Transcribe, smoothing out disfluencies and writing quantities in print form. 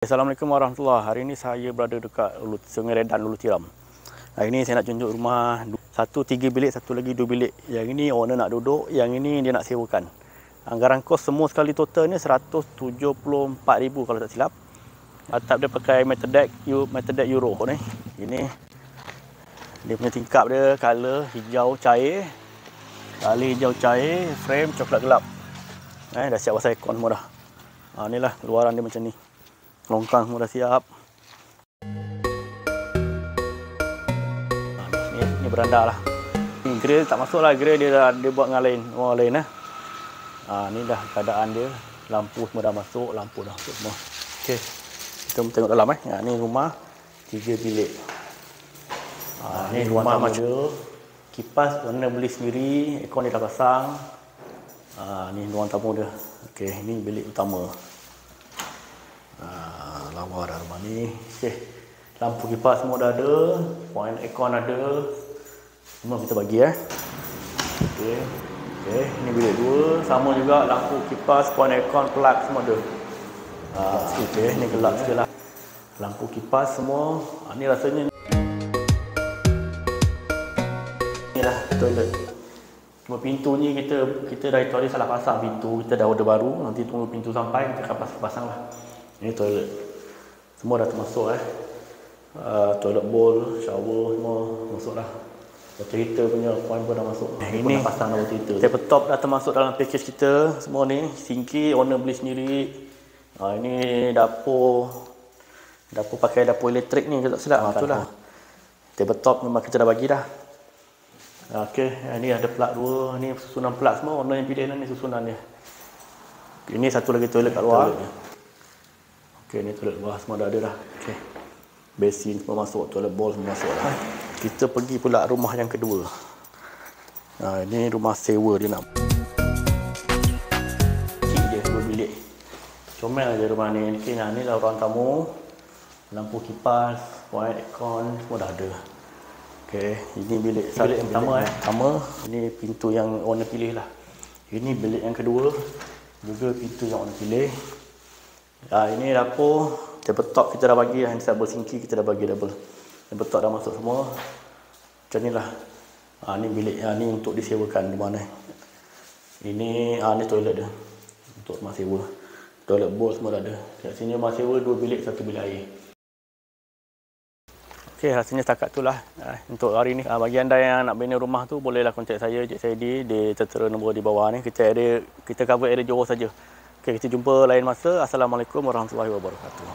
Assalamualaikum warahmatullahi. Hari ini saya berada dekat Sungai Redan, Ulu Tiram. Hari ini saya nak tunjuk rumah satu 3 bilik, satu lagi 2 bilik. Yang ini owner nak duduk, yang ini dia nak sewakan. Anggaran kos semua sekali total ni 174,000 kalau tak silap. Atap dia pakai metal deck Euro ni. Ini dia punya tingkap dia color hijau cair. Tali hijau cair, frame coklat gelap. Dah siap pasang aircon semua dah. Inilah luaran dia macam ni. Longkang semua dah siap. Ni beranda lah. Ni grill tak masuk lah. Grill dia buat dengan lain. Orang lain lah. Ni dah keadaan dia. Lampu semua dah masuk. Lampu dah masuk semua. Okey. Kita tengok dalam ni rumah 3 bilik. Ni rumah macam kipas owner beli sendiri. Aircon dia dah pasang. Ni ruang tamu dia. Okey, ni bilik utama. Lawa dah rumah ni. Okey. Lampu kipas semua dah ada, point aircon ada. Semua kita bagi Okey. Okey, ni bilik 2, sama juga lampu kipas, point aircon, plug semua ada. Okey, ni gelap sikitlah. Lampu kipas semua. Ni rasanya inilah toilet. Cuma pintu ni kita dah tadi salah pasang pintu, kita dah order baru. Nanti tunggu pintu sampai kita akan pasang lah. Ini toilet. Semua dah termasuk toilet bowl, shower semua masuk dah. Water heater punya point pun dah masuk. Ini pasang water heater. Table top dah termasuk dalam package kita. Semua ni sinki owner beli sendiri. Ini dapur pakai dapur elektrik ni tak silap. Itulah. Table top memang kita dah bagi dah. Okey, ni ada plug 2. Ni susunan plug semua owner yang pilih ni susunan dia. Ini satu lagi toilet kat luar. Okey, ni toilet luar semua dah ada dah. Okey. Basin semua masuk, toilet bowl semua masuk dah. Kita pergi pula rumah yang kedua. Ini rumah sewa dia nak. Kecil dia 2 bilik. Comel aja rumah ni. Ni lah ruang tamu. Lampu kipas, point aircon semua dah ada. Okey, ini bilik yang pertama ini pintu yang owner pilih lah. Ini bilik yang kedua. Juga pintu yang owner pilih. Ini dapur, table top kita dah bagi, double sinki kita dah bagi double. Table top dah masuk semua. Macam inilah. Ni bilik ni untuk disewakan di mana. Ini toilet dia. Untuk rumah sewa. Toilet bowl semua dah ada. Kat sini rumah sewa 2 bilik, 1 bilik air. Okey, rasanya setakat itulah untuk hari ni. Bagi anda yang nak bina rumah tu bolehlah kontak saya, Cik Saidi, dia tertera nombor di bawah ni. Kita cover area Johor saja. Okey, kita jumpa lain masa. Assalamualaikum warahmatullahi wabarakatuh.